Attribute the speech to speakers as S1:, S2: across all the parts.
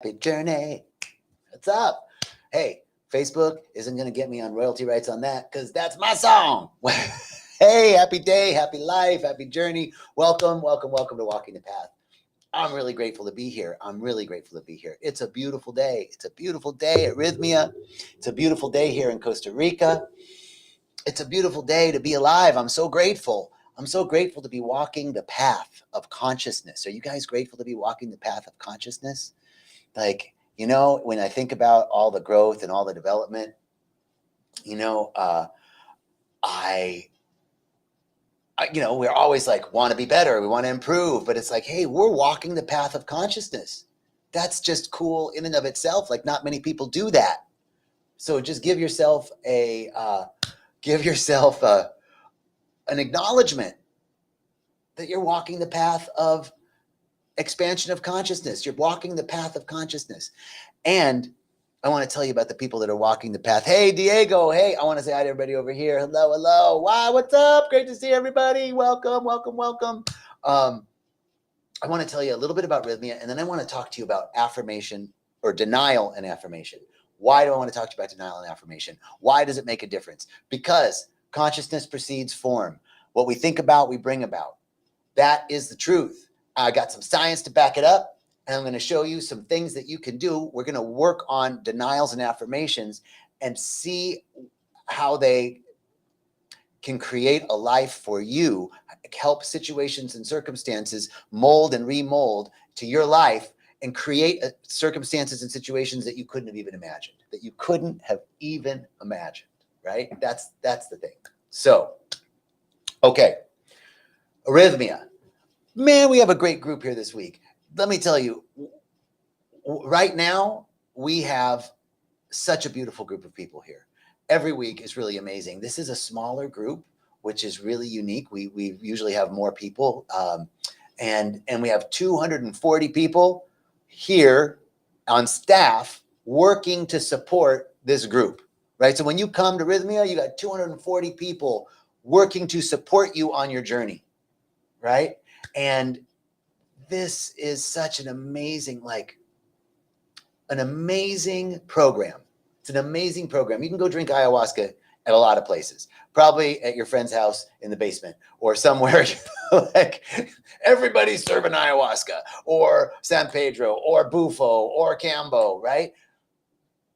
S1: Happy journey. What's up? Hey, Facebook isn't going to get me on royalty rights on that because that's my song. Hey, happy day, happy life, happy journey. Welcome, welcome, welcome to Walking the Path. I'm really grateful to be here. I'm really grateful to be here. It's a beautiful day. It's a beautiful day at Rythmia. It's a beautiful day here in Costa Rica. It's a beautiful day to be alive. I'm so grateful. I'm so grateful to be walking the path of consciousness. Are you guys grateful to be walking the path of consciousness? Like, when I think about all the growth and all the development, we're always like, want to be better. We want to improve. But it's like, hey, we're walking the path of consciousness. That's just cool in and of itself. Like, not many people do that. So just give yourself an acknowledgement that you're walking the path of expansion of consciousness. You're walking the path of consciousness. And I want to tell you about the people that are walking the path. Hey, Diego. Hey, I want to say hi to everybody over here. Hello, hello. Wow, what's up? Great to see everybody. Welcome, welcome, welcome. I want to tell you a little bit about Rythmia, and then I want to talk to you about affirmation or denial and affirmation. Why do I want to talk to you about denial and affirmation? Why does it make a difference? Because consciousness precedes form. What we think about, we bring about. That is the truth. I got some science to back it up, and I'm going to show you some things that you can do. We're going to work on denials and affirmations and see how they can create a life for you, help situations and circumstances mold and remold to your life and create circumstances and situations that you couldn't have even imagined, right? That's the thing. So, okay, Rythmia. Man, we have a great group here this week. Let me tell you, right now, we have such a beautiful group of people here. Every week is really amazing. This is a smaller group, which is really unique. We usually have more people, and we have 240 people here on staff working to support this group, right? So when you come to Rythmia, you got 240 people working to support you on your journey, right? And this is such an amazing program. It's an amazing program. You can go drink ayahuasca at a lot of places, probably at your friend's house in the basement or somewhere like everybody's serving ayahuasca or San Pedro or Bufo or Cambo, right?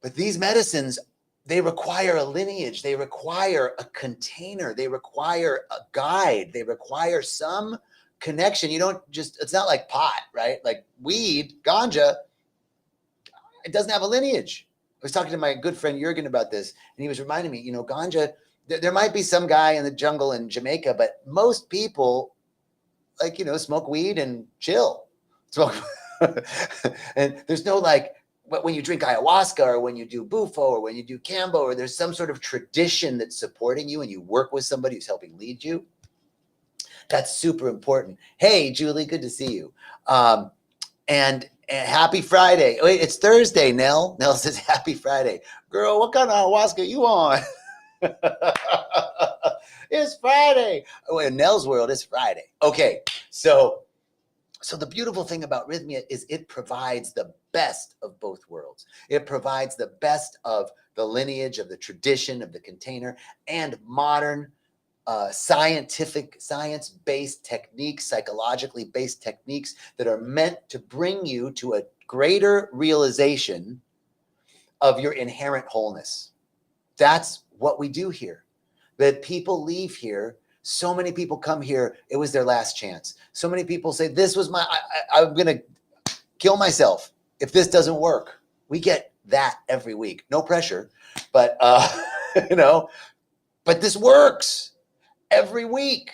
S1: But these medicines, they require a lineage. They require a container. They require a guide. They require some connection. You don't just, it's not like pot, right? Like weed, ganja, it doesn't have a lineage. I was talking to my good friend Jurgen about this, and he was reminding me, ganja, there might be some guy in the jungle in Jamaica, but most people smoke weed and chill. And there's no but when you drink ayahuasca or when you do Bufo or when you do Cambo, or there's some sort of tradition that's supporting you and you work with somebody who's helping lead you. That's super important. Hey, Julie, good to see you. And happy Friday. Wait, it's Thursday, Nell. Nell says happy Friday. Girl, what kind of ayahuasca you on? It's Friday. Oh, in Nell's world, it's Friday. Okay, so the beautiful thing about Rythmia is it provides the best of both worlds. It provides the best of the lineage, of the tradition, of the container, and modern science-based techniques, psychologically based techniques that are meant to bring you to a greater realization of your inherent wholeness. That's what we do here. That people leave here. So many people come here. It was their last chance. So many people say, this was I'm going to kill myself if this doesn't work. We get that every week. No pressure, but, but this works. Every week,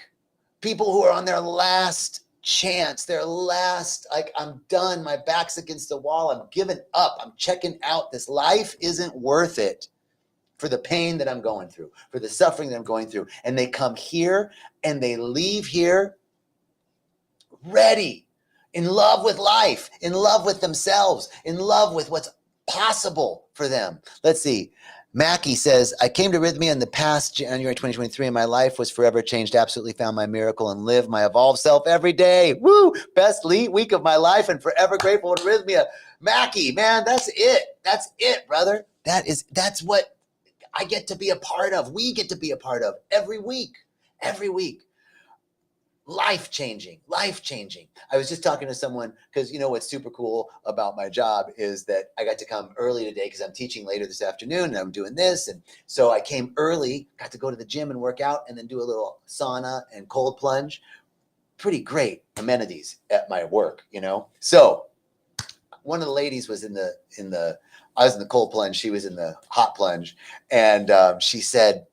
S1: people who are on their last chance, I'm done, my back's against the wall, I'm giving up, I'm checking out, this life isn't worth it for the pain that I'm going through, for the suffering that I'm going through. And they come here and they leave here ready, in love with life, in love with themselves, in love with what's possible for them. Let's see. Mackie says, I came to Rythmia in the past January 2023, and my life was forever changed. Absolutely found my miracle and live my evolved self every day. Woo! Best week of my life and forever grateful to Rythmia. Mackie, man, that's it. That's it, brother. That's what I get to be a part of. We get to be a part of every week. Every week. Life changing. I was just talking to someone because you know what's super cool about my job is that I got to come early today because I'm teaching later this afternoon and I'm doing this. And so I came early, got to go to the gym and work out and then do a little sauna and cold plunge. Pretty great amenities at my work, you know? So one of the ladies was I was in the cold plunge. She was in the hot plunge. And she said,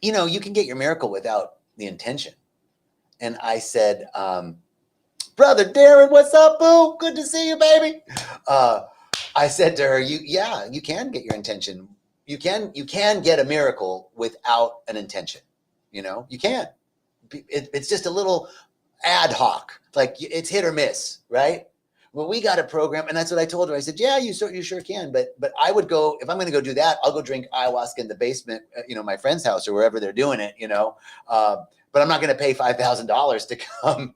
S1: you know, you can get your miracle without the intention. And I said, brother Darren, what's up, boo? Good to see you, baby. I said to her, you can get your intention. You can get a miracle without an intention. You know, you can. It's just a little ad hoc, like it's hit or miss, right? Well, we got a program, and that's what I told her. I said, yeah, you sure can. But I would go, if I'm going to go do that, I'll go drink ayahuasca in the basement, you know, my friend's house or wherever they're doing it, you know. But I'm not going to pay $5,000 to come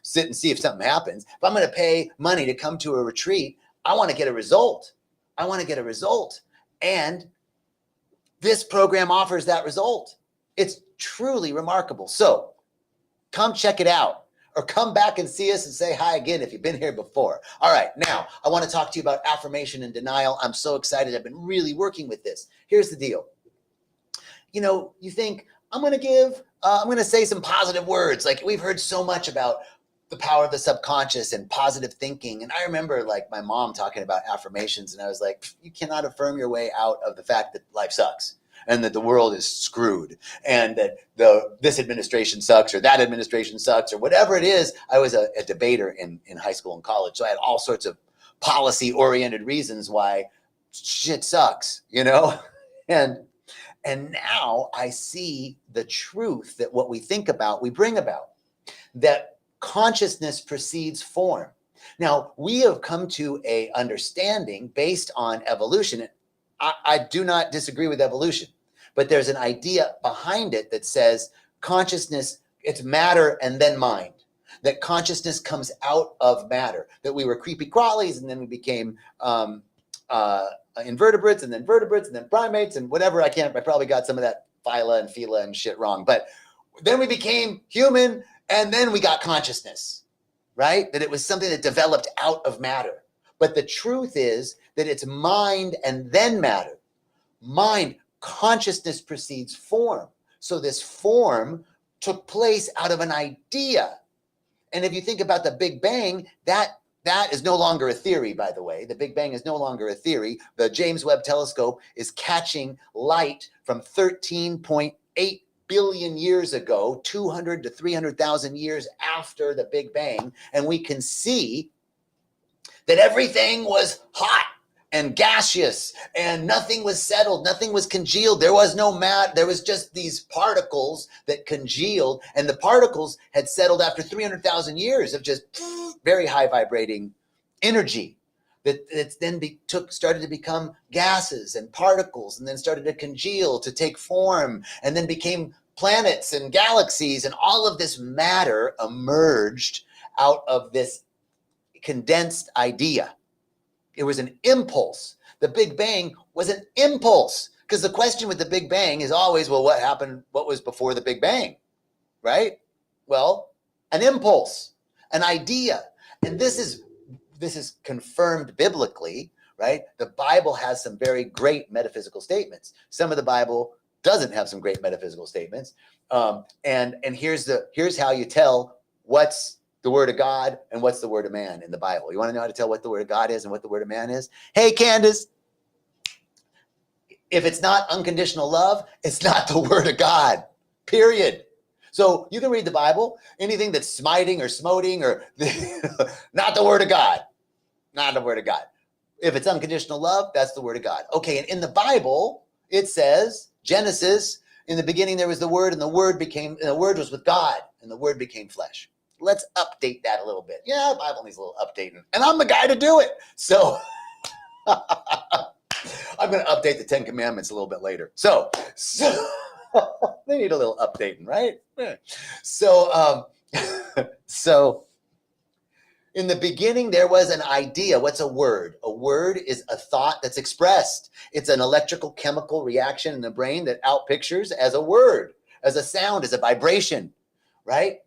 S1: sit and see if something happens. If I'm going to pay money to come to a retreat, I want to get a result. And this program offers that result. It's truly remarkable. So come check it out. Or come back and see us and say hi again if you've been here before. All right, now I want to talk to you about affirmation and denial. I'm so excited. I've been really working with this. Here's the deal. You know, you think, I'm going to say some positive words. Like we've heard so much about the power of the subconscious and positive thinking. And I remember like my mom talking about affirmations and I was like, you cannot affirm your way out of the fact that life sucks. And that the world is screwed and that this administration sucks or that administration sucks or whatever it is. I was a debater in high school and college. So I had all sorts of policy-oriented reasons why shit sucks, you know? And now I see the truth that what we think about, we bring about, that consciousness precedes form. Now, we have come to a understanding based on evolution. I do not disagree with evolution, but there's an idea behind it that says consciousness, it's matter and then mind, that consciousness comes out of matter, that we were creepy crawlies and then we became invertebrates and then vertebrates and then primates and whatever. I probably got some of that phyla and phila and shit wrong, but then we became human and then we got consciousness, right? That it was something that developed out of matter. But the truth is that it's mind and then matter. Mind, consciousness precedes form. So this form took place out of an idea. And if you think about the Big Bang, that is no longer a theory, by the way. The Big Bang is no longer a theory. The James Webb Telescope is catching light from 13.8 billion years ago, 200 to 300,000 years after the Big Bang. And we can see that everything was hot and gaseous and nothing was settled, nothing was congealed. There was no matter. There was just these particles that congealed, and the particles had settled after 300,000 years of just very high vibrating energy that then started to become gases and particles, and then started to congeal to take form, and then became planets and galaxies, and all of this matter emerged out of this condensed idea. It was an impulse. The Big Bang was an impulse, because the question with the Big Bang is always, well, what happened? What was before the Big Bang, right? Well, an impulse, an idea. And this is confirmed biblically, right? The Bible has some very great metaphysical statements. Some of the Bible doesn't have some great metaphysical statements. And here's how you tell what's the word of God and what's the word of man in the Bible. You want to know how to tell what the word of God is and what the word of man is? Hey, Candace, if it's not unconditional love, it's not the word of God, period. So you can read the Bible, anything that's smiting or smoting or not the word of God, not the word of God. If it's unconditional love, that's the word of God. Okay, and in the Bible, it says, Genesis, in the beginning there was the word, and the word was with God, and the word became flesh. Let's update that a little bit. Yeah, the Bible needs a little updating. And I'm the guy to do it. So I'm going to update the 10 Commandments a little bit later. So they need a little updating, right? So In the beginning, there was an idea. What's a word? A word is a thought that's expressed. It's an electrical chemical reaction in the brain that outpictures as a word, as a sound, as a vibration, right?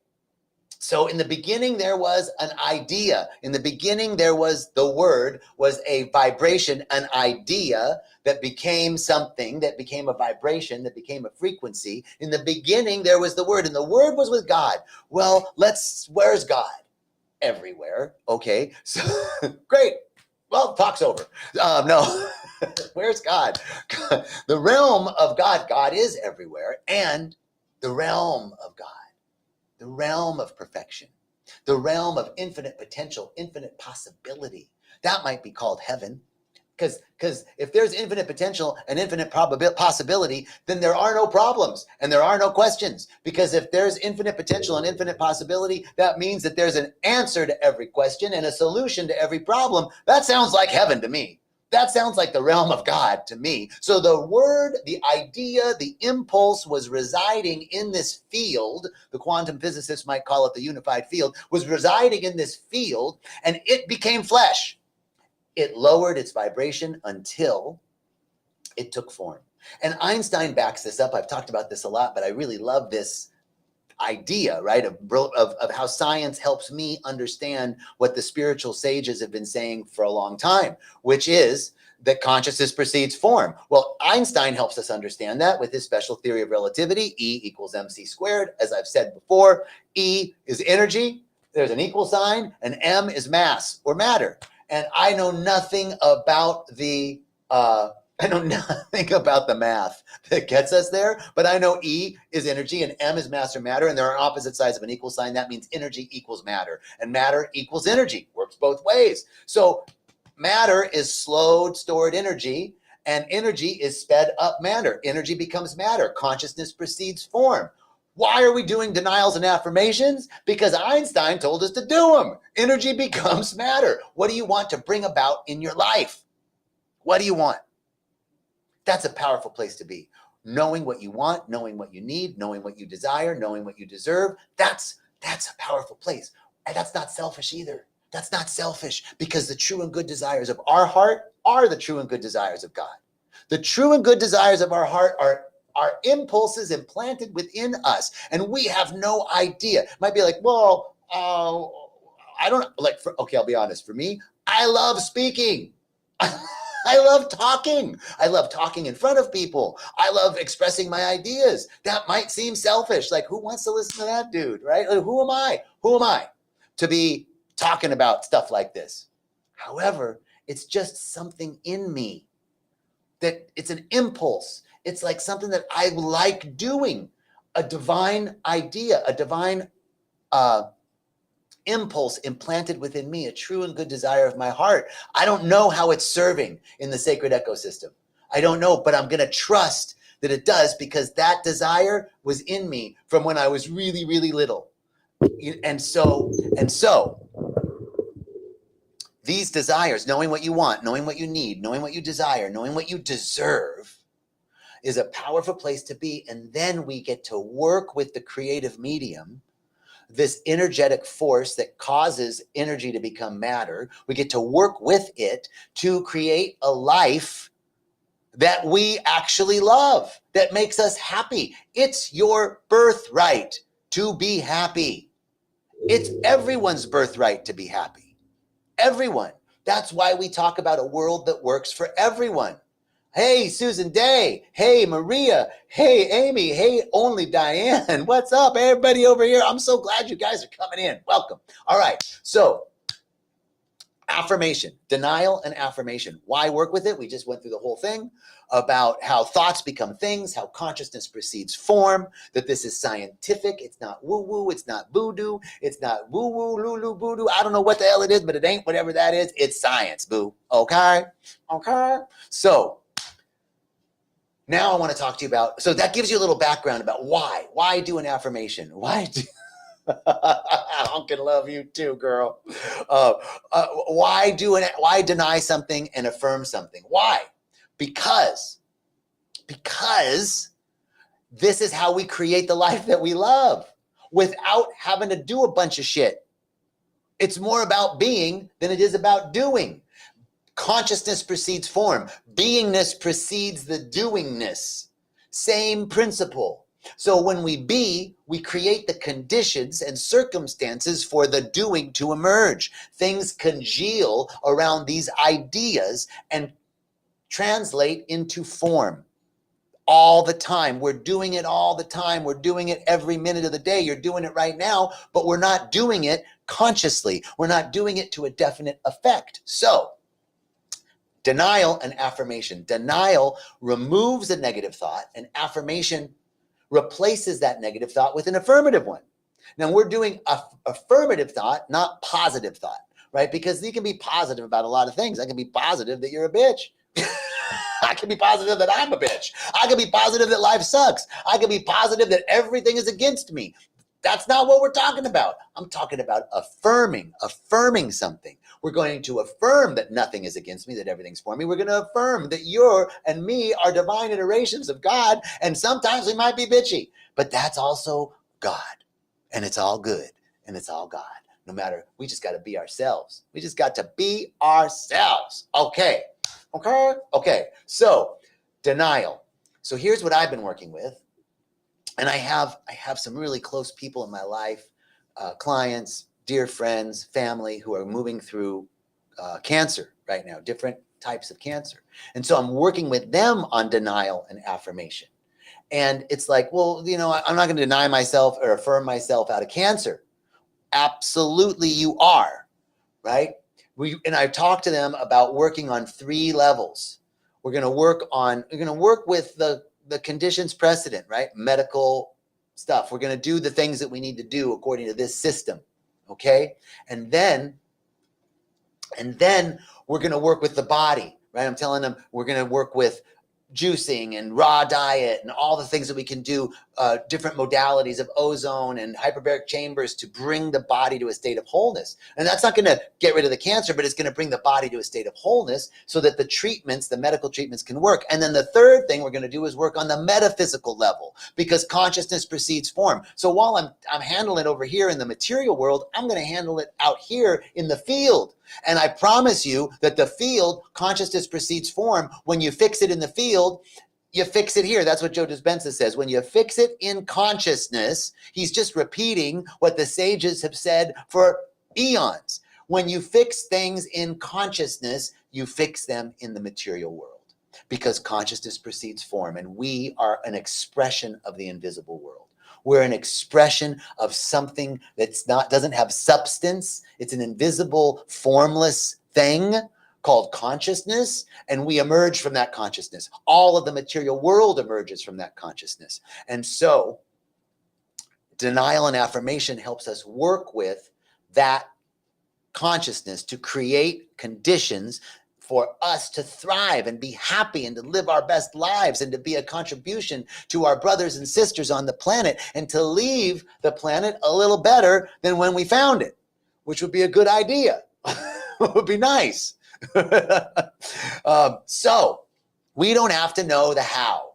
S1: So in the beginning, there was an idea. In the beginning, there was the word, was a vibration, an idea that became something, that became a vibration, that became a frequency. In the beginning, there was the word, and the word was with God. Well, where's God? Everywhere. Okay, so great. Well, talk's over. No, where's God? The realm of God. God is everywhere, and the realm of God, the realm of perfection, the realm of infinite potential, infinite possibility. That might be called heaven. Because if there's infinite potential and infinite possibility, then there are no problems and there are no questions. Because if there's infinite potential and infinite possibility, that means that there's an answer to every question and a solution to every problem. That sounds like heaven to me. That sounds like the realm of God to me. So the word, the idea, the impulse was residing in this field. The quantum physicists might call it the unified field, was residing in this field, and it became flesh. It lowered its vibration until it took form. And Einstein backs this up. I've talked about this a lot, but I really love this idea, right, of how science helps me understand what the spiritual sages have been saying for a long time, which is that consciousness precedes form. Well, Einstein helps us understand that with his special theory of relativity, E equals mc squared. As I've said before, E is energy, there's an equal sign, and M is mass or matter. And I know nothing about the math that gets us there, but I know E is energy and M is mass or matter, and they're on opposite sides of an equal sign. That means energy equals matter, and matter equals energy. Works both ways. So matter is slowed, stored energy, and energy is sped up matter. Energy becomes matter. Consciousness precedes form. Why are we doing denials and affirmations? Because Einstein told us to do them. Energy becomes matter. What do you want to bring about in your life? What do you want? That's a powerful place to be. Knowing what you want, knowing what you need, knowing what you desire, knowing what you deserve. That's a powerful place. And that's not selfish either. That's not selfish, because the true and good desires of our heart are the true and good desires of God. The true and good desires of our heart are impulses implanted within us, and we have no idea. It might be like, well, I don't like. Okay, I'll be honest. For me, I love speaking. I love talking. I love talking in front of people. I love expressing my ideas. That might seem selfish. Like, who wants to listen to that dude, right? Like, who am I? Who am I to be talking about stuff like this? However, it's just something in me that it's an impulse. It's like something that I like doing, a divine idea, a divine impulse implanted within me, a true and good desire of my heart. I don't know how it's serving in the sacred ecosystem. I don't know, but I'm going to trust that it does, because that desire was in me from when I was really, really little. And so these desires, knowing what you want, knowing what you need, knowing what you desire, knowing what you deserve, is a powerful place to be. And then we get to work with the creative medium, this energetic force that causes energy to become matter. We get to work with it to create a life that we actually love, that makes us happy. It's your birthright to be happy. It's everyone's birthright to be happy. Everyone. That's why we talk about a world that works for everyone. Hey, Susan Day. Hey, Maria. Hey, Amy. Hey, only Diane. What's up, everybody over here? I'm so glad you guys are coming in. Welcome. All right. So, affirmation, denial and affirmation. Why work with it? We just went through the whole thing about how thoughts become things, how consciousness precedes form, that this is scientific. It's not woo-woo. It's not voodoo. It's not woo-woo, lulu, voodoo. I don't know what the hell it is, but it ain't whatever that is. It's science, boo. Okay? Okay? So, now I want to talk to you about, so that gives you a little background about why. Why do an affirmation? Why do, I can love you too, girl. Why deny something and affirm something? Why? Because this is how we create the life that we love without having to do a bunch of shit. It's more about being than it is about doing. Consciousness precedes form. Beingness precedes the doingness. Same principle. So when we be, we create the conditions and circumstances for the doing to emerge. Things congeal around these ideas and translate into form all the time. We're doing it all the time. We're doing it every minute of the day. You're doing it right now, but we're not doing it consciously. We're not doing it to a definite effect. So, denial and affirmation. Denial removes a negative thought, and affirmation replaces that negative thought with an affirmative one. Now, we're doing affirmative thought, not positive thought, right? Because you can be positive about a lot of things. I can be positive that you're a bitch. I can be positive that I'm a bitch. I can be positive that life sucks. I can be positive that everything is against me. That's not what we're talking about. I'm talking about affirming something. We're going to affirm that nothing is against me, that everything's for me. We're going to affirm that you and me are divine iterations of God, and sometimes we might be bitchy, but that's also God, and it's all good, and it's all God. No matter, we just got to be ourselves. We just got to be ourselves. Okay. So denial. So here's what I've been working with. And I have some really close people in my life, clients, dear friends, family who are moving through cancer right now, different types of cancer. And so I'm working with them on denial and affirmation. And it's like, well, I'm not going to deny myself or affirm myself out of cancer. Absolutely you are, right? And I've talked to them about working on 3 levels. We're going to work with the conditions precedent, right? Medical stuff. We're going to do the things that we need to do according to this system. Okay. And then we're going to work with the body, right? I'm telling them we're going to work with juicing and raw diet and all the things that we can do, different modalities of ozone and hyperbaric chambers to bring the body to a state of wholeness. And that's not going to get rid of the cancer, but it's going to bring the body to a state of wholeness so that the medical treatments can work. And then the third thing we're going to do is work on the metaphysical level, because consciousness precedes form. So while I'm handling it over here in the material world, I'm going to handle it out here in the field. And I promise you that the field, consciousness precedes form. When you fix it in the field, you fix it here. That's what Joe Dispenza says. When you fix it in consciousness, he's just repeating what the sages have said for eons. When you fix things in consciousness, you fix them in the material world, because consciousness precedes form, and we are an expression of the invisible world. We're an expression of something doesn't have substance. It's an invisible, formless thing called consciousness, and we emerge from that consciousness. All of the material world emerges from that consciousness. And so denial and affirmation helps us work with that consciousness to create conditions for us to thrive and be happy and to live our best lives and to be a contribution to our brothers and sisters on the planet, and to leave the planet a little better than when we found it, which would be a good idea. It would be nice. So we don't have to know the how,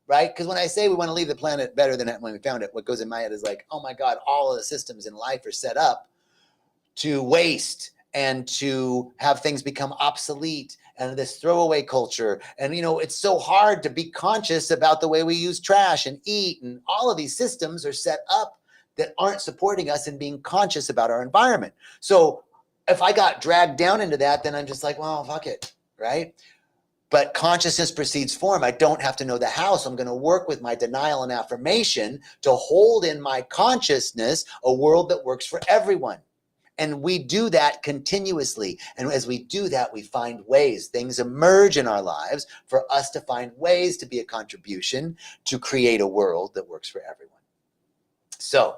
S1: right? Because when I say we want to leave the planet better than when we found it, what goes in my head is like, oh my God, all of the systems in life are set up to waste and to have things become obsolete, and this throwaway culture. And, it's so hard to be conscious about the way we use trash and eat. And all of these systems are set up that aren't supporting us in being conscious about our environment. So if I got dragged down into that, then I'm just like, well, fuck it, right? But consciousness precedes form. I don't have to know the how. So I'm going to work with my denial and affirmation to hold in my consciousness a world that works for everyone. And we do that continuously. And as we do that, we find ways, things emerge in our lives for us to find ways to be a contribution to create a world that works for everyone. So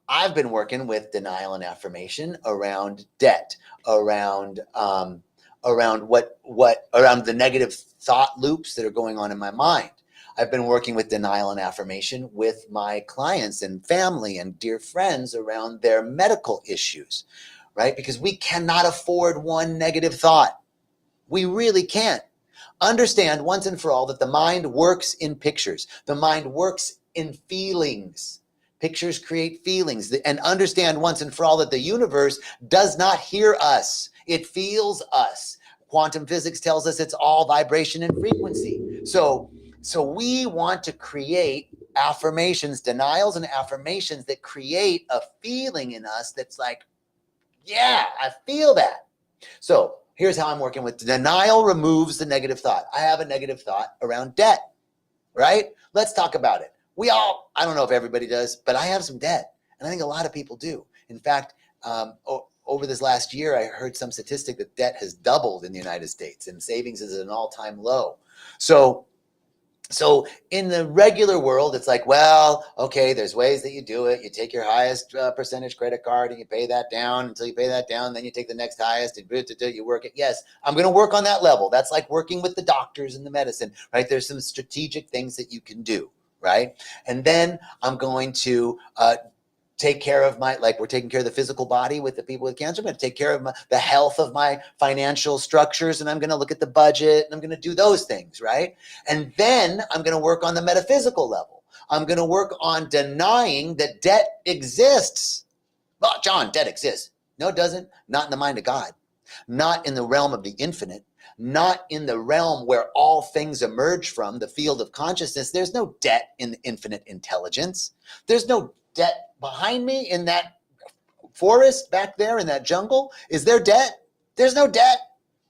S1: I've been working with denial and affirmation around debt, around the negative thought loops that are going on in my mind. I've been working with denial and affirmation with my clients and family and dear friends around their medical issues, right? Because we cannot afford one negative thought. We really can't. Understand once and for all that the mind works in pictures. The mind works in feelings. Pictures create feelings. And understand once and for all that the universe does not hear us. It feels us. Quantum physics tells us it's all vibration and frequency. So we want to create affirmations, denials and affirmations that create a feeling in us that's like, yeah, I feel that. So here's how I'm working with denial. Removes the negative thought. I have a negative thought around debt, right? Let's talk about it. I don't know if everybody does, but I have some debt. And I think a lot of people do. In fact, over this last year, I heard some statistic that debt has doubled in the United States and savings is at an all-time low. So in the regular world, it's like, well, okay, there's ways that you do it. You take your highest percentage credit card and you pay that down until you pay that down. Then you take the next highest and you work it. Yes, I'm going to work on that level. That's like working with the doctors and the medicine, right? There's some strategic things that you can do, right? And then I'm going to take care of like we're taking care of the physical body with the people with cancer. I'm going to take care of the health of my financial structures, and I'm going to look at the budget, and I'm going to do those things, right? And then I'm going to work on the metaphysical level. I'm going to work on denying that debt exists. Well, John, debt exists. No, it doesn't. Not in the mind of God. Not in the realm of the infinite. Not in the realm where all things emerge from, the field of consciousness. There's no debt in the infinite intelligence. There's no debt behind me in that forest back there in that jungle. Is there debt? There's no debt.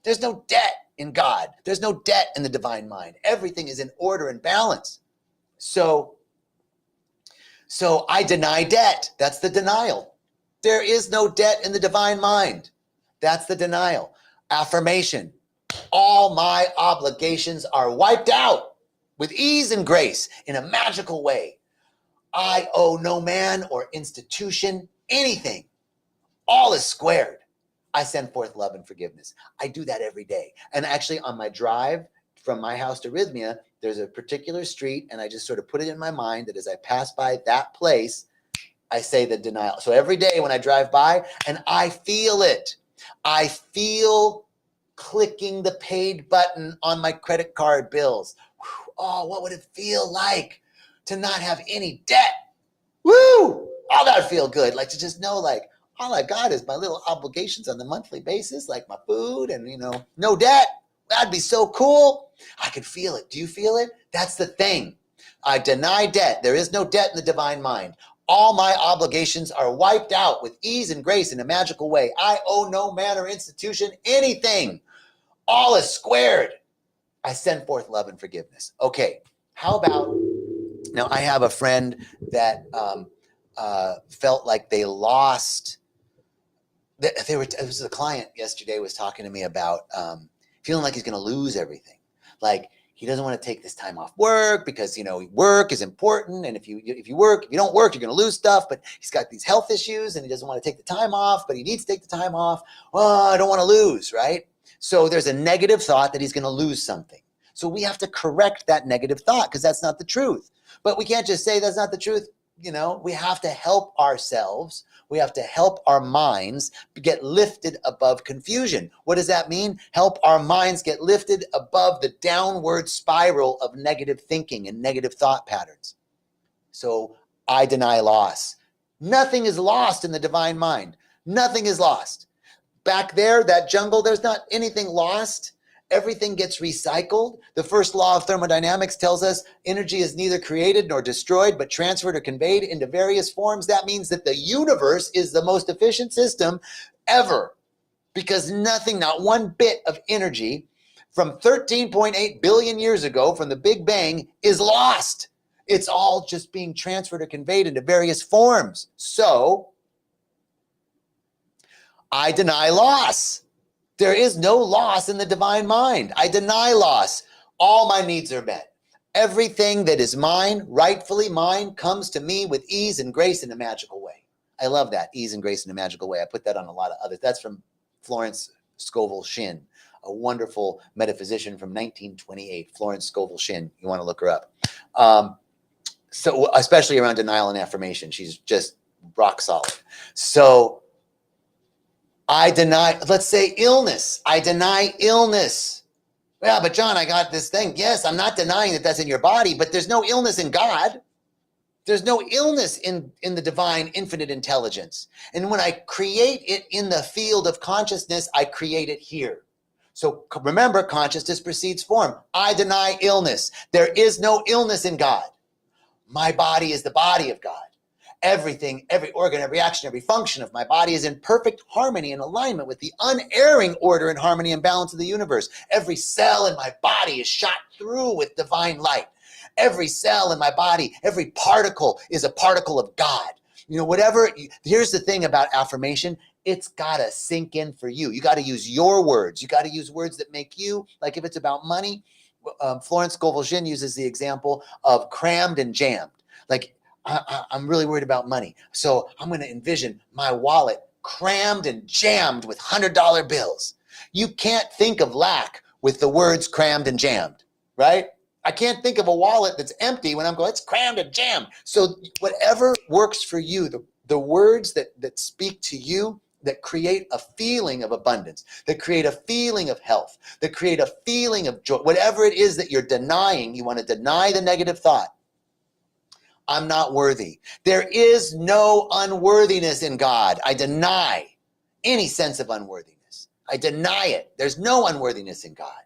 S1: There's no debt in God. There's no debt in the divine mind. Everything is in order and balance. So I deny debt. That's the denial. There is no debt in the divine mind. That's the denial. Affirmation. All my obligations are wiped out with ease and grace in a magical way. I owe no man or institution anything. All is squared. I send forth love and forgiveness. I do that every day. And actually on my drive from my house to Rythmia, there's a particular street, and I just sort of put it in my mind that as I pass by that place, I say the denial. So every day when I drive by, and I feel it, I feel clicking the paid button on my credit card bills. Oh, what would it feel like to not have any debt? Woo! Oh, that would feel good. Like to just know, like, all I got is my little obligations on the monthly basis, like my food and, no debt. That'd be so cool. I could feel it. Do you feel it? That's the thing. I deny debt. There is no debt in the divine mind. All my obligations are wiped out with ease and grace in a magical way. I owe no man or institution anything. All is squared. I send forth love and forgiveness. Okay, how about, now I have a friend that felt like they lost, it was a client yesterday was talking to me about feeling like he's going to lose everything. Like he doesn't want to take this time off work because, work is important. And if you don't work, you're going to lose stuff. But he's got these health issues and he doesn't want to take the time off, but he needs to take the time off. Oh, I don't want to lose, right? So there's a negative thought that he's going to lose something. So we have to correct that negative thought because that's not the truth. But we can't just say that's not the truth. We have to help ourselves. We have to help our minds get lifted above confusion. What does that mean? Help our minds get lifted above the downward spiral of negative thinking and negative thought patterns. So I deny loss. Nothing is lost in the divine mind. Nothing is lost. Back there, that jungle, there's not anything lost. Everything gets recycled. The first law of thermodynamics tells us energy is neither created nor destroyed, but transferred or conveyed into various forms. That means that the universe is the most efficient system ever because nothing, not one bit of energy from 13.8 billion years ago from the Big Bang is lost. It's all just being transferred or conveyed into various forms. So I deny loss. There is no loss in the divine mind. I deny loss. All my needs are met. Everything that is mine, rightfully mine, comes to me with ease and grace in a magical way. I love that, ease and grace in a magical way. I put that on a lot of others. That's from Florence Scovel Shinn, a wonderful metaphysician from 1928, Florence Scovel Shinn. You want to look her up. So especially around denial and affirmation, she's just rock solid. So I deny, let's say illness. I deny illness. Yeah, but John, I got this thing. Yes, I'm not denying that that's in your body, but there's no illness in God. There's no illness in the divine infinite intelligence. And when I create it in the field of consciousness, I create it here. So remember, consciousness precedes form. I deny illness. There is no illness in God. My body is the body of God. Everything, every organ, every action, every function of my body is in perfect harmony and alignment with the unerring order and harmony and balance of the universe. Every cell in my body is shot through with divine light. Every cell in my body, every particle is a particle of God. Here's the thing about affirmation. It's got to sink in for you. You got to use your words. You got to use words that make you, like if it's about money, Florence Scovel-Shinn uses the example of crammed and jammed. Like, I'm really worried about money. So I'm going to envision my wallet crammed and jammed with $100 bills. You can't think of lack with the words crammed and jammed, right? I can't think of a wallet that's empty when I'm going, it's crammed and jammed. So whatever works for you, the words that speak to you, that create a feeling of abundance, that create a feeling of health, that create a feeling of joy, whatever it is that you're denying, you want to deny the negative thought. I'm not worthy. There is no unworthiness in God. I deny any sense of unworthiness. I deny it. There's no unworthiness in God.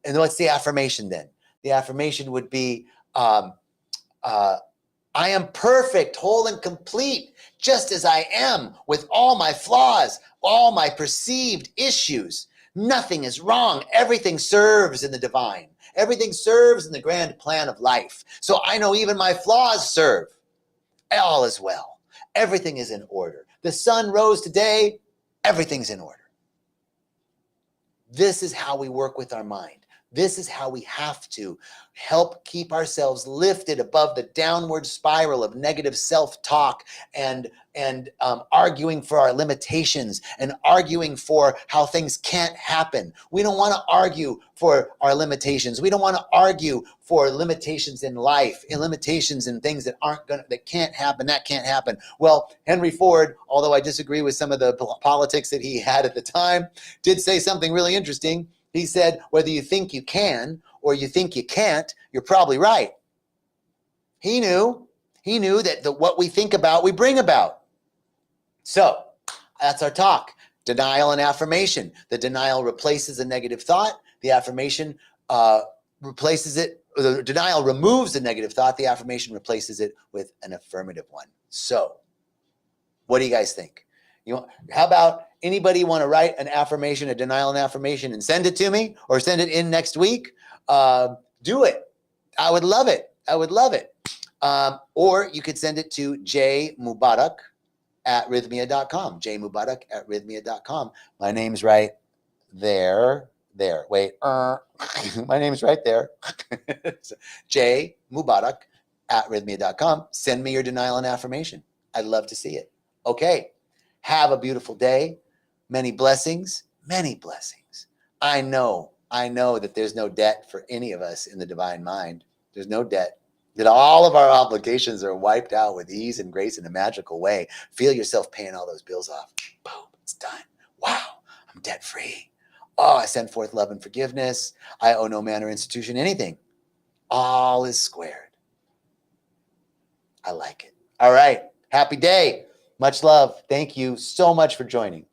S1: And what's the affirmation then? The affirmation would be, I am perfect, whole, and complete, just as I am, with all my flaws, all my perceived issues. Nothing is wrong. Everything serves in the divine. Everything serves in the grand plan of life. So I know even my flaws serve. All is well. Everything is in order. The sun rose today. Everything's in order. This is how we work with our mind. This is how we have to help keep ourselves lifted above the downward spiral of negative self-talk and arguing for our limitations and arguing for how things can't happen. We don't want to argue for our limitations. We don't want to argue for limitations in life, and limitations in things that that can't happen, that can't happen. Well, Henry Ford, although I disagree with some of the politics that he had at the time, did say something really interesting. He said, whether you think you can or you think you can't, you're probably right. He knew that what we think about, we bring about. So that's our talk. Denial and affirmation. The denial replaces a negative thought. The affirmation replaces it. The denial removes the negative thought. The affirmation replaces it with an affirmative one. So what do you guys think? How about anybody want to write an affirmation, a denial and affirmation, and send it to me, or send it in next week? Do it. I would love it. I would love it. Or you could send it to jmubarak@rythmia.com. jmubarak@rythmia.com. My name's right there. Wait. My name's right there. jmubarak@rythmia.com. Send me your denial and affirmation. I'd love to see it. Okay. Have a beautiful day. Many blessings, many blessings. I know that there's no debt for any of us in the divine mind. There's no debt. That all of our obligations are wiped out with ease and grace in a magical way. Feel yourself paying all those bills off. Boom, it's done. Wow, I'm debt free. Oh, I send forth love and forgiveness. I owe no man or institution anything. All is squared. I like it. All right. Happy day. Much love. Thank you so much for joining.